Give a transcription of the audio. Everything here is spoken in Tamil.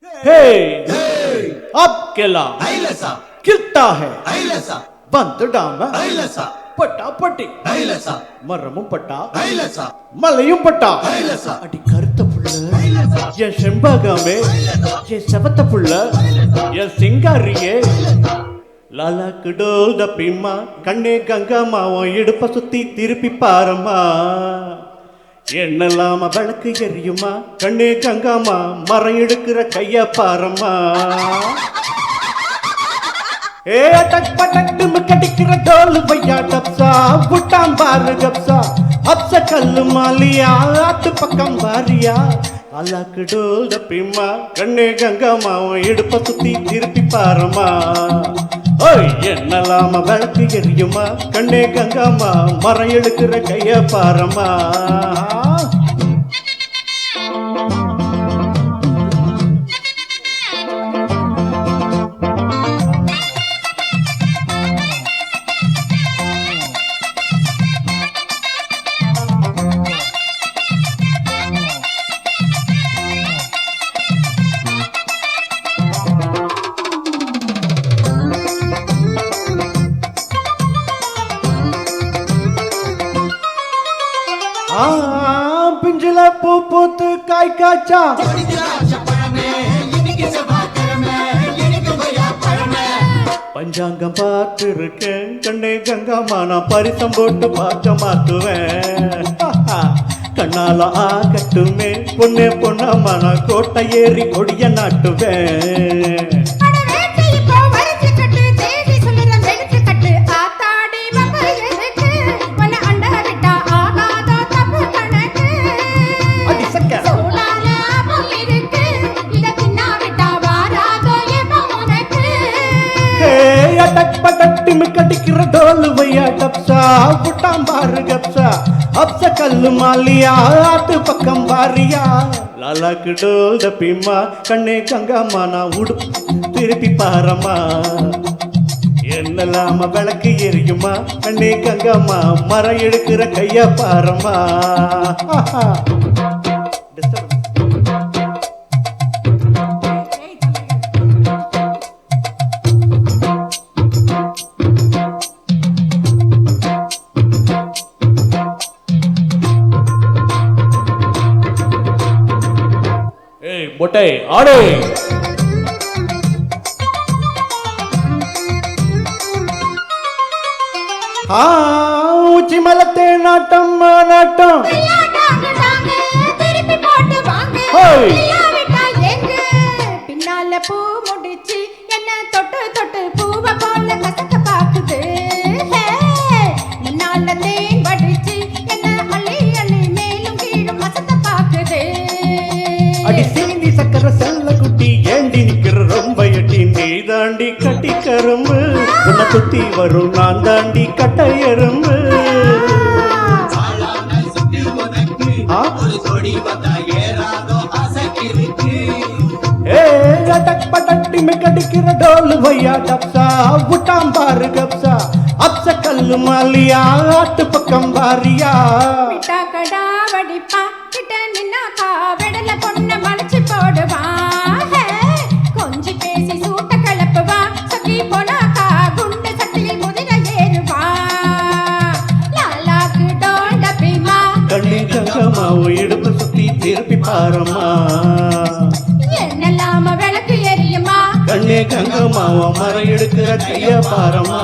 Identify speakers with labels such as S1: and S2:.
S1: हे अब केला किल्ता है बंद डाम पटापटी மரமும் பட்டா மலையும் பட்டா அடி கருத்த புள்ள என் செம்பகமே என் செவத்த புள்ள என் சிங்காரியே லாலாக்கு டோல் தப்பிம்மா கண்ணே கங்காமா உன் இடுப்ப சுத்தி திருப்பி பாரம்மா என்னெல்லாம விளக்கு எரியுமா கண்ணே கங்காமா மரம் எடுக்கிற கைய பாரம்மா ए अटक पटक तुम कटिकर डोल भैया डबसा बुटाम बार गबसा अब से कल मालिया आत पकम बारिया अलक डोल दपिमा कन्ने गंगा माव इडुप सुत्ती तिरुपी पारमा ओय என்னலாம விளக்கு எரியுமா கண்ணே கங்காமா மரம் எடுக்கிற கைய பாரமா பிஞ்சில பூ பூத்து காய் காய்ச்சா பஞ்சாங்கம் பார்த்து இருக்கேன் கண்ணே கங்காமா நான் பரிசம் போட்டு பார்க்க மாத்துவேன் கண்ணால ஆகட்டுமே பொண்ணே பொண்ணாமா நான் கோட்டை ஏறி கொடிய நாட்டுவேன் कटिकर डोल भैया डबसा बुटाम बार गबसा अब से कल मालिया आत पकम बारिया लालाक डोल दपिमा कन्ने गंगामा ना उडु तिरुपी पारमा என்னலாம விளக்கு எரியுமா கண்ணே கங்காமா மரம் எடுக்கிற கைய பாரமா मोटे आड़े ऊंची मलते नाटम नाटम
S2: பின்னால பூ முடிச்சு என்ன தொட்டு தொட்டு பூவ போல கசக்க பாக்குது முன்னால தேன் வடிச்சு என்ன அள்ளி அள்ளி மேலும் கீழும் மசத்த பாக்குது
S1: அடி சீனி சக்கர செல்ல குட்டி ஏண்டி நிக்கிற ரொம்ப எட்டி நீ தாண்டி கட்டி கரும்பு உன்னை சுத்தி வரும் நான் தாண்டி கட்ட எறும்பு अटक पटक में कटिकर डोल भैया डबसा बुटाम बार गबसा अब से कल मालिया आत पकम बारिया
S2: मिठा कड़ा वडिपा किட்ட நின்னா காவடல பொண்ண மலச்சி போடுவா கொஞ்சி பேசி சூட்ட கலப்புவா சக்கி போனாக்கா குண்டு சட்டியில் முதிர ஏறுவா லாலாக்கு டோல் டப்பிமா
S1: கண்ணே கங்கம்மா இடுப்பு சுத்தி திருப்பி பாரம்மா
S2: என்னலாம விளக்கு எரியுமா
S1: கண்ணே கங்கம்மா மரம் எடுக்கிற கைய பாரம்மா